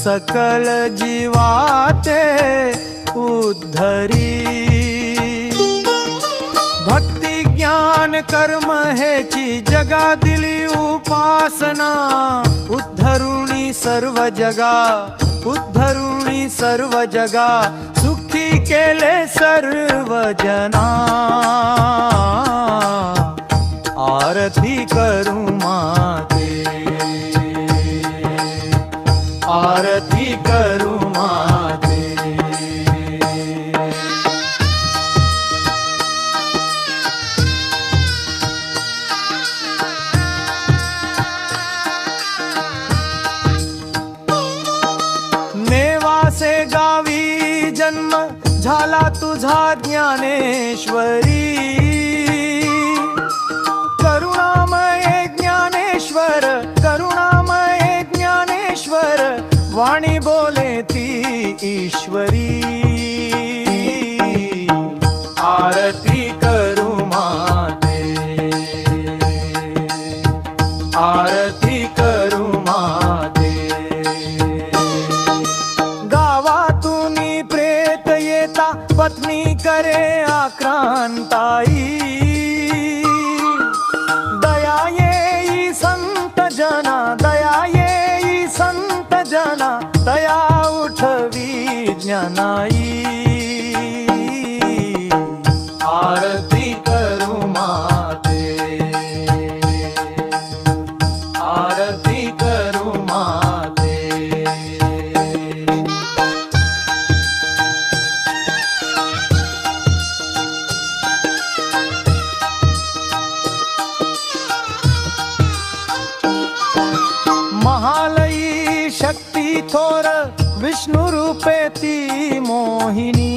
सकल जीवाते उद्धरी। भक्ती ज्ञान कर्म हेची जगा दिली उपासना, उद्धरुणी सर्व जगा, उद्धरुणी सर्व जगा, सुखी केले सर्व जना। आरती करू माते, आरती करू माते। नेवासे गावी जन्म झाला तुझा ज्ञानेश्वरी। करुणामय ज्ञानेश्वर, करुणामय ज्ञानेश्वर, वाणी बोले ती ईश्वरी। आरती करू माते, आरती करू माते। गावातूनी प्रेत येता पत्नी करे आक्रांताई। दया येई संत जना, दया येई संत जना, दया उठवी ज्ञानाई। आरती करू माते, आरती करू माते। महालयी शक्ती थोर विष्णु रूपे ती मोहिनी।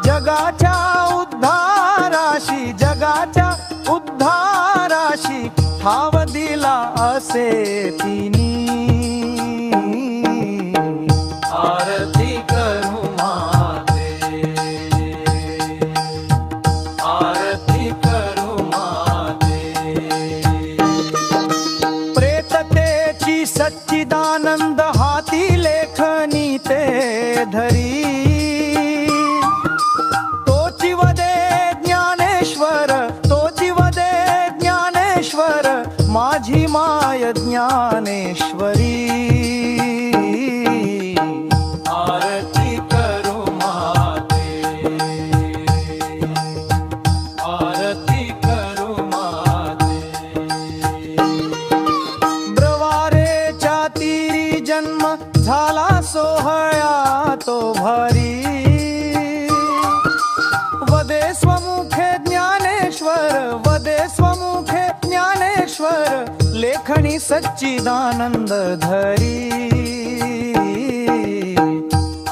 जगाच्या उद्धाराशी, जगाच्या उद्धाराशी ठाव दिला असे तिनी। आरती करू माते, आरती करू माते। प्रेततेची सच्चिदानंद हाती लेखनी ते धरी। तोची वदे ज्ञानेश्वर, तोची वदे ज्ञानेश्वर, माझी माय ज्ञानेश्वरी। आरती करू माते, आरती करू माते। ब्रवारेच्या तीरी जन्म झाला सोहळा तो भारी। वदे स्वमुखे ज्ञानेश्वर, वदे स्वमुखे ज्ञानेश्वर, लेखनी सच्चिदानंद धरी।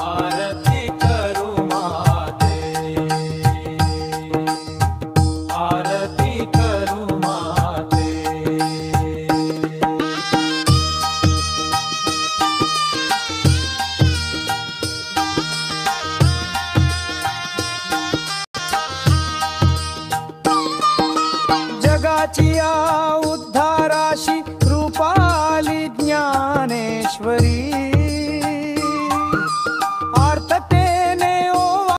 आरती करू माते, आरती करू माते। जगाची उद्धाराशी रूपाली ज्ञानेश्वरी।